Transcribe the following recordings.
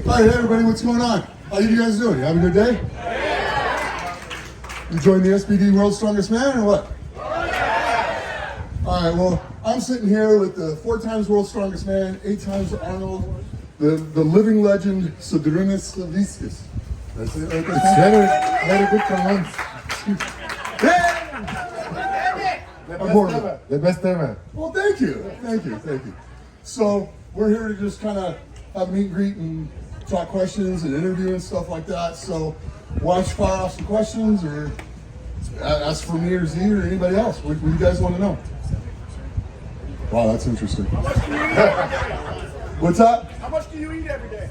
All right, hey everybody, what's going on? How you guys doing? You having a good day? You joined the SBD World's Strongest Man or what? All right, well, I'm sitting here with the 4 times World's Strongest Man, 8 times Arnold, the living legend, Zydrunas Savickas. That's it right there. It's very good pronounce. The best ever. Well, thank you. So we're here to just kind of have a meet and greet and talk questions and interview and stuff like that. So why don't you fire off some questions or ask for me or Z or anybody else? What do you guys want to know? Wow, that's interesting. What's that? How much do you eat every day?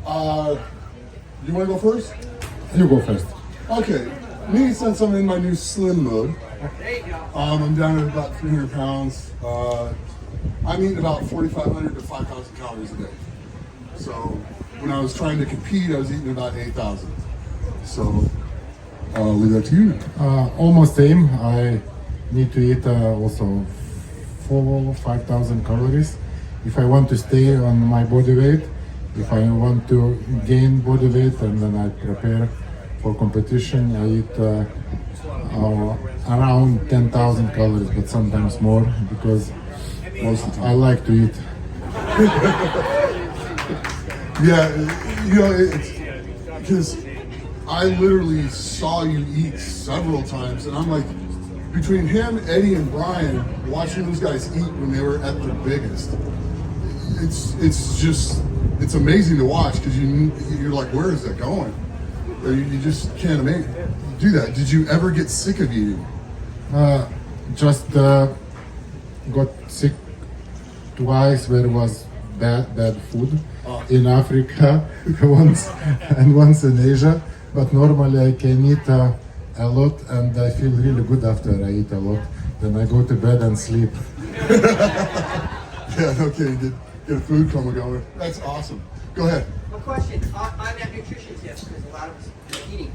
You want to go first? You go first. Okay, me, since I'm in my new slim mode, I'm down at about 300 pounds. I'm eating about 4,500 to 5,000 calories a day. So when I was trying to compete, I was eating about 8,000. So I'll leave that to you now. Almost same. I need to eat also 4,000-5,000 calories. If I want to stay on my body weight, if I want to gain body weight and then I prepare for competition, I eat around 10,000 calories, but sometimes more because Most of the time. I like to eat. Yeah, you know, it's because I literally saw you eat several times, and I'm like, between him, Eddie, and Brian, watching those guys eat when they were at their biggest, it's amazing to watch because you're like, where is that going? Or you just can't do that. Did you ever get sick of eating? Just got sick twice where it was bad food in Africa once in Asia, but normally I can eat a lot and I feel really good after I eat a lot. Then I go to bed and sleep. Yeah, no kidding. Get a food coma going. That's awesome. Go ahead. A question. I'm that nutrition tip because a lot of us are eating.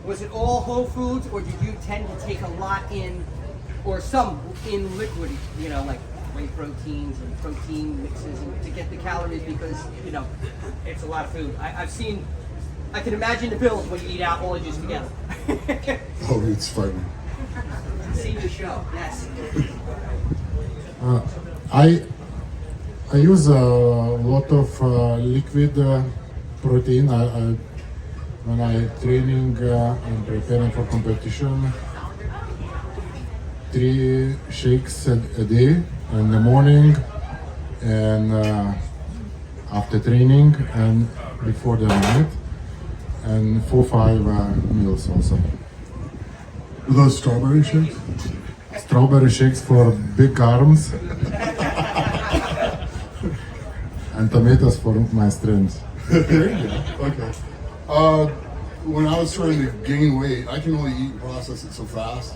Was it all whole foods, or did you tend to take a lot in, or some in liquid? You know, like whey proteins and protein mixes, and to get the calories because it's a lot of food. I've seen. I can imagine the bills when you eat out all just together. Oh, it's frightening. See the show. Yes. I use a lot of liquid protein. When I training and preparing for competition, 3 shakes a day in the morning and after training and before the night, and 4-5 meals also. Are those strawberry shakes? Strawberry shakes for big arms and tomatoes for my strength. There you go. Okay. When I was trying to gain weight, I can only eat and process it so fast.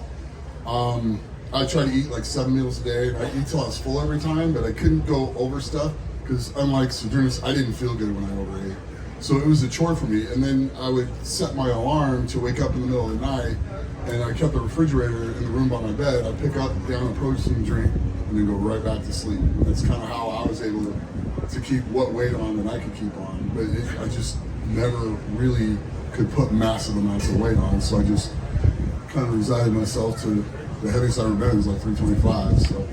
I try to eat like 7 meals a day. I eat till I was full every time, but I couldn't go over stuff because unlike Zydrunas, I didn't feel good when I overate. So it was a chore for me. And then I would set my alarm to wake up in the middle of the night, and I kept the refrigerator in the room by my bed. I'd pick up down a protein drink and then go right back to sleep. And that's kind of how I was able to keep what weight on that I could keep on. But I just never really could put massive amounts of weight on. So I just kind of resigned myself to the heaviest I've ever been is like 325. So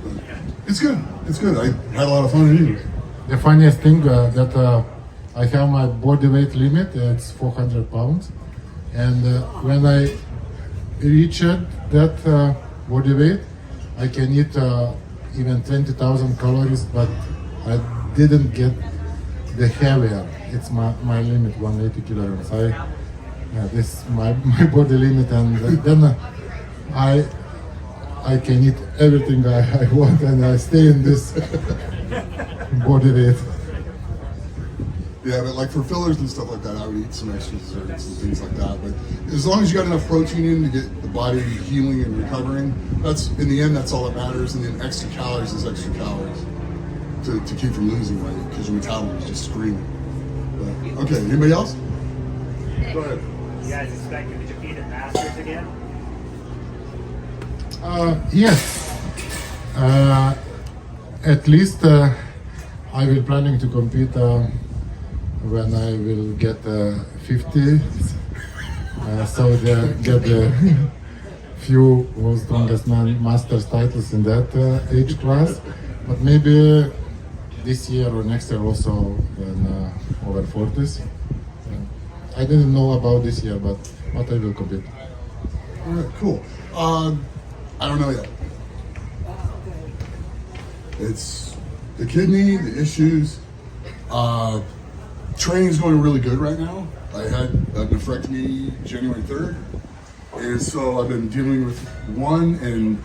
but it's good. It's good. I had a lot of fun eating. The funniest thing that I have my body weight limit, it's 400 pounds. And when I reach that body weight, I can eat even 20,000 calories, but I didn't get the heavier. It's my limit, 180 kilograms. This is my body limit, and then I can eat everything I want, and I stay in this body weight. Yeah, but like for fillers and stuff like that, I would eat some extra desserts and things like that. But as long as you got enough protein in to get the body healing and recovering, that's in the end, that's all that matters. And then extra calories is extra calories to keep from losing weight because your metabolism is just screaming. But, okay, anybody else? Go ahead. You guys expecting to compete at Masters again? Yes. At least I will planning to compete when I will get 50, so they get the few world's strongest man masters titles in that age class. But maybe this year or next year also when over 40s. I didn't know about this year, but I will compete. All right, cool. I don't know yet. It's the kidney, the issues. Training's going really good right now. I had a nephrectomy January 3rd, and so I've been dealing with one, and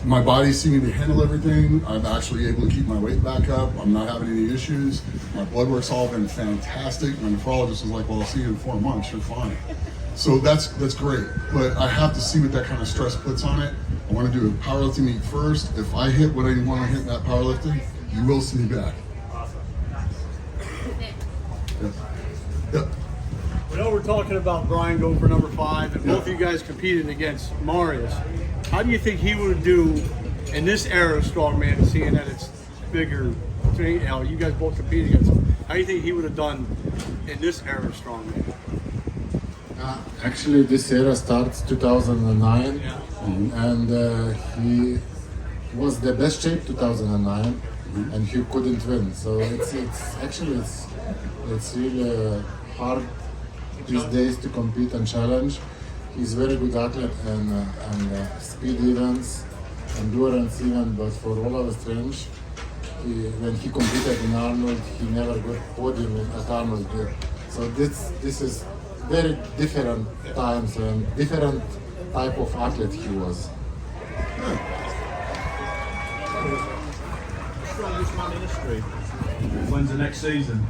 my body's seeming to handle everything. I'm actually able to keep my weight back up. I'm not having any issues. My blood work's all been fantastic. My nephrologist was like, well, I'll see you in 4 months, you're fine. So that's great, but I have to see what that kind of stress puts on it. I want to do a powerlifting meet first. If I hit what I want to hit in that powerlifting, you will see me back. Yep. Yep. We know we're talking about Brian going for number 5, and both of you guys competed against Marius. How do you think he would do in this era of strongman, seeing that it's bigger? You know, you guys both compete against him. How do you think he would have done in this era of strongman? Actually, this era starts 2009, and he was the best shape 2009, and he couldn't win. So it's really hard these days to compete and challenge. He's very good athlete and speed events, endurance even, but for all of his range, when he competed in Arnold, he never got podium at Arnold. So this is very different times and different type of athlete he was. Strongest man in history. When's the next season?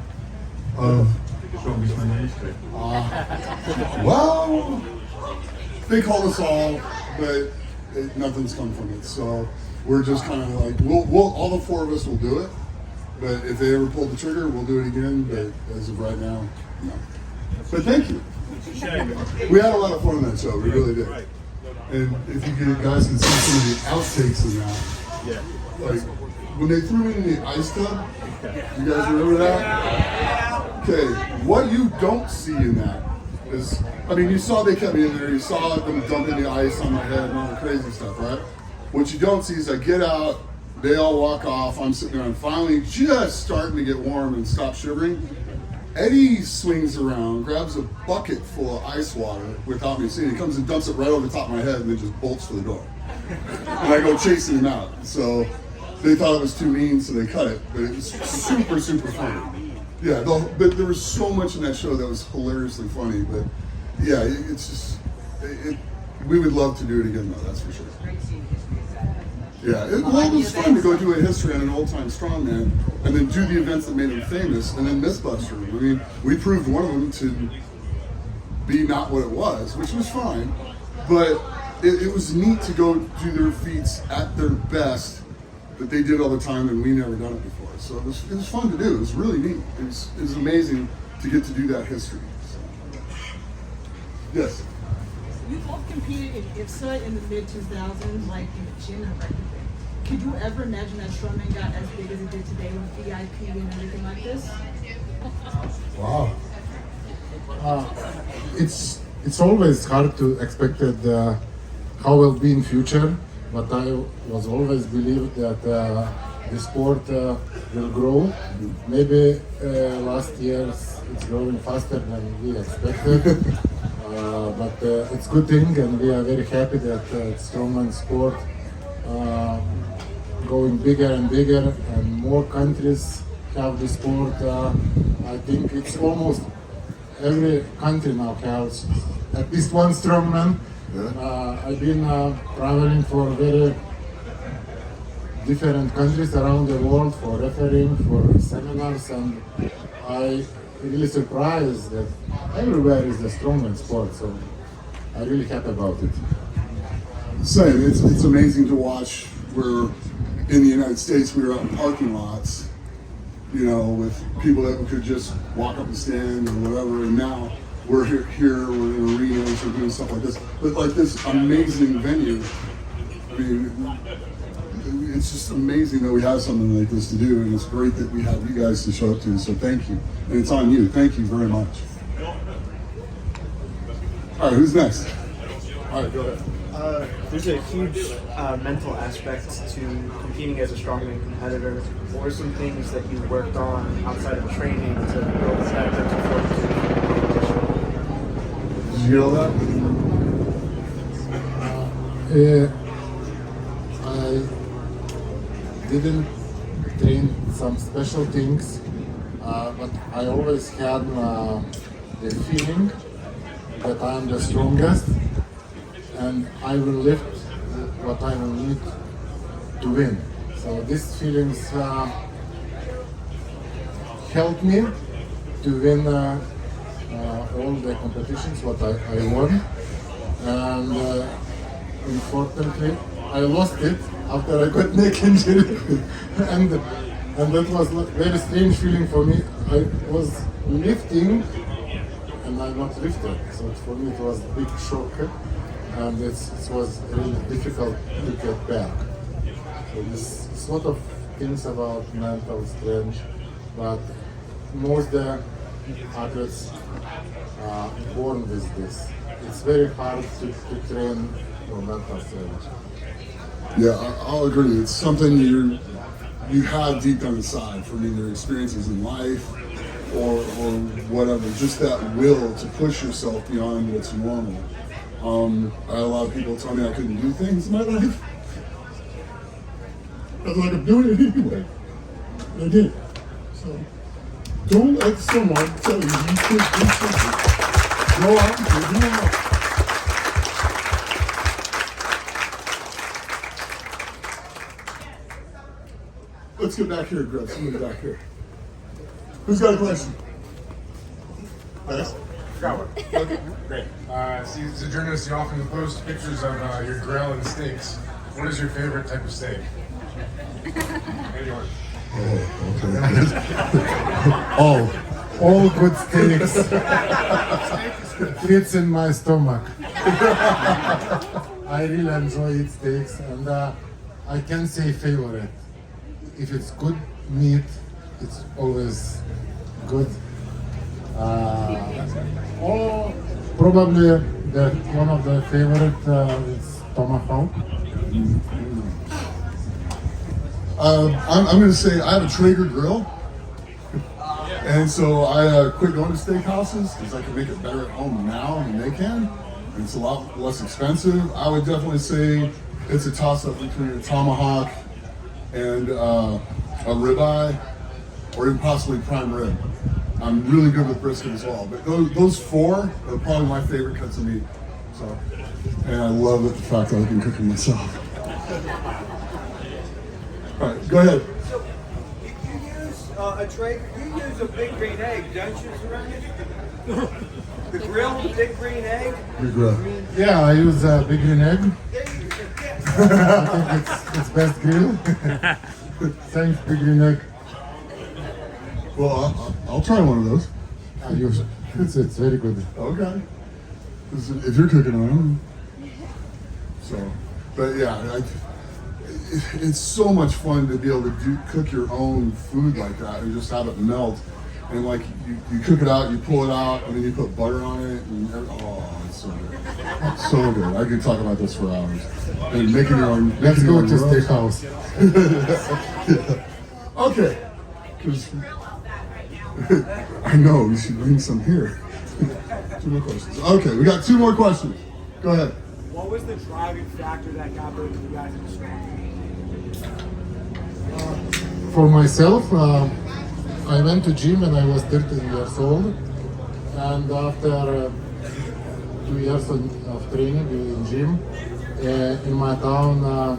Strongest man in history. Well, they call us all, but nothing's come from it. So we're just kind of like, we'll all the 4 of us will do it. But if they ever pull the trigger, we'll do it again. But as of right now, no. But thank you. We had a lot of fun on that show. We really did. And if you guys can see some of the outtakes in that, like when they threw me in the ice tub, you guys remember that? Okay, what you don't see in that is, I mean, you saw they kept me in there. You saw them dumping the ice on my head and all the crazy stuff, right? What you don't see is I get out, they all walk off. I'm sitting there. I'm finally just starting to get warm and stop shivering. Eddie swings around, grabs a bucket full of ice water without me seeing it. He comes and dumps it right over the top of my head and then just bolts for the door. And I go chasing him out. So they thought it was too mean, so they cut it. But it was super, super funny. Yeah, but there was so much in that show that was hilariously funny. But yeah, it's just, we would love to do it again, though, that's for sure. Yeah, it was fun to go do a history on an old-time strongman and then do the events that made him famous and then mythbuster him. I mean, we proved one of them to be not what it was, which was fine, but it was neat to go do their feats at their best that they did all the time and we never done it before. So it was fun to do. It was really neat. It was amazing to get to do that history. So. Yes? You both competed in IFSA in the mid-2000s, like in the gym and everything. Could you ever imagine that strongman got as big as it did today with VIP and everything like this? Wow. It's always hard to expect how will be in future, but I was always believed that the sport will grow. Maybe last year it's growing faster than we expected. But it's a good thing, and we are very happy that strongman sport going bigger and bigger, and more countries have the sport. I think it's almost every country now has at least one strongman. I've been traveling for very different countries around the world for refereeing, for seminars, and I really surprised that everywhere is the strongman sport, so I'm really happy about it. Same. It's amazing to watch. We're in the United States, we were out in parking lots, you know, with people that could just walk up and stand or whatever, and now we're here, we're in arenas, we're doing stuff like this. But like this amazing venue, I mean, it's just amazing that we have something like this to do, and it's great that we have you guys to show up to. So thank you, and it's on you. Thank you very much. All right, who's next? All right, go ahead. There's a huge mental aspect to competing as a strongman competitor. What are some things that you worked on outside of training to build that mental fortitude for competition? Did you hear all that? I didn't train some special things, but I always had the feeling that I'm the strongest, and I will lift what I will need to win. So these feelings helped me to win all the competitions what I won, and unfortunately I lost it after I got neck injury, and that was a very strange feeling for me. I was lifting and I got lifted, so for me it was a big shock, and it was really difficult to get back. So this sort of things about mental strength, but most athletes are born with this. It's very hard to train for mental strength. Yeah, I'll agree. It's something you have deep down inside from either experiences in life or whatever. Just that will to push yourself beyond what's normal. I had a lot of people tell me I couldn't do things in my life. I was like, I'm doing it anyway. And I did. So don't let someone tell you you can't do something. Go out and figure it out. Let's get back here, Greg. Somebody back here. Who's got a question? Yes? Okay, great. See, Zydrunas, you often post pictures of your grill and steaks. What is your favorite type of steak? Anyone? All good steaks fits in my stomach. I really enjoy eat steaks, and I can say favorite. If it's good meat, it's always good. Or probably one of the favorite is tomahawk. I'm going to say I have a Traeger grill, and so I quit going to steakhouses because I can make it better at home now than they can. And it's a lot less expensive. I would definitely say it's a toss-up between a tomahawk and a ribeye, or even possibly prime rib. I'm really good with brisket as well, but those four are probably my favorite cuts of meat. So, and I love the fact that I can cook them myself. All right, go ahead. So, you use a Traeger, you use a big green egg, don't you, Zydrunas? The grill, big green egg? Big grill. Yeah, I use a big green egg. There you go. I think it's best grill. Thanks, big green egg. Well, I'll try one of those. It's very good. Okay. If you're cooking on them. So, but yeah, it's so much fun to be able to cook your own food like that and just have it melt. And like you cook it out, you pull it out, and then you put butter on it. And it's so good. So good. I could talk about this for hours. And making your own. Let's go to steakhouse. Yeah. Okay. 'Cause I know, we should bring some here. 2 more questions. Okay, we got 2 more questions. Go ahead. What was the driving factor that got both of you guys into strong? For myself, I went to gym when I was 13 years old, and after 2 years of training in gym, in my town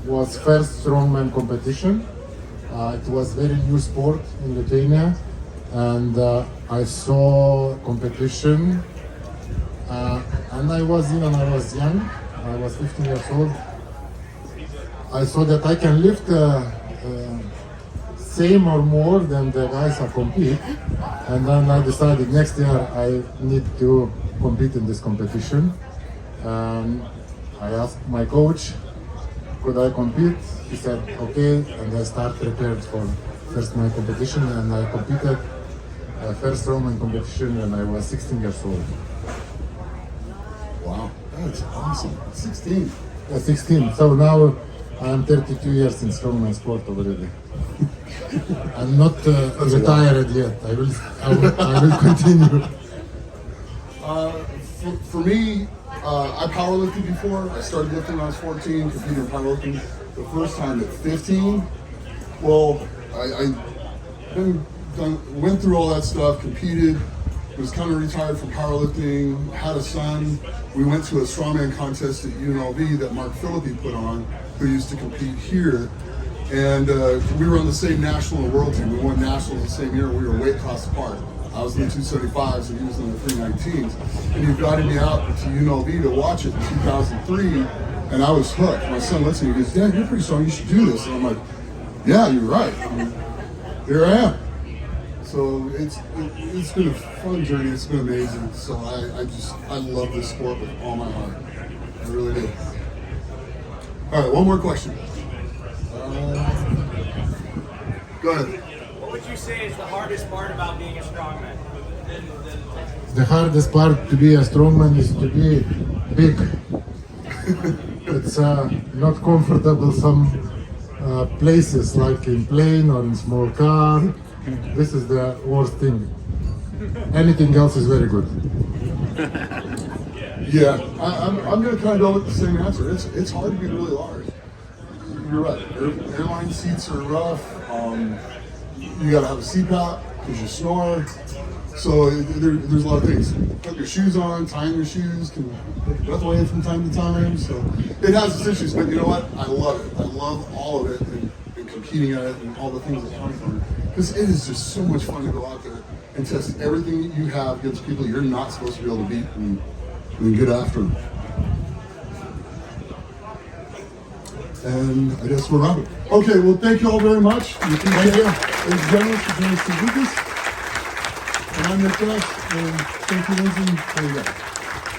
was first strongman competition. It was very new sport in Lithuania, and I saw competition, and I was young, I was 15 years old. I saw that I can lift same or more than the guys who compete, and then I decided next year I need to compete in this competition. I asked my coach could I compete? He said, okay, and I start prepared for first my competition, and I competed first Roman competition when I was 16 years old. Wow, that's awesome. 16. 16. So now I'm 32 years in strongman sport already. I'm not retired yet. I will continue. For me, I powerlifted before. I started lifting when I was 14, competed in powerlifting the first time at 15. Well, I went through all that stuff, competed, was kind of retired from powerlifting, had a son. We went to a strongman contest at UNLV that Mark Philippi put on, who used to compete here. And we were on the same national and world team. We won nationals the same year. We were weight class apart. I was in the 275s and he was in the 319s. And he invited me out to UNLV to watch it in 2003, and I was hooked. My son looks at me and goes, Dad, you're pretty strong, you should do this. And I'm like, yeah, you're right. Here I am. So it's been a fun journey, it's been amazing. So I love this sport with all my heart. I really do. All right, one more question. Go ahead. What would you say is the hardest part about being a strongman? The hardest part to be a strongman is to be big. It's not comfortable some places, like in plane or in small car. This is the worst thing. Anything else is very good. Yeah, I'm going to kind of go with the same answer. It's hard to be really large. You're right. Airline seats are rough. You got to have a CPAP because you snore. So there's a lot of things. Put your shoes on, tying your shoes can take your breath away from time to time. So it has its issues, but you know what? I love it. I love all of it and competing at it and all the things that come from it. Because it is just so much fun to go out there and test everything that you have against people you're not supposed to be able to beat and get after them. And I guess we're wrapping. Okay, well, thank you all very much. Thank you. Ladies and gentlemen, Zydrunas Savickas. And I'm Nick, and thank you, Lindsay. There you go.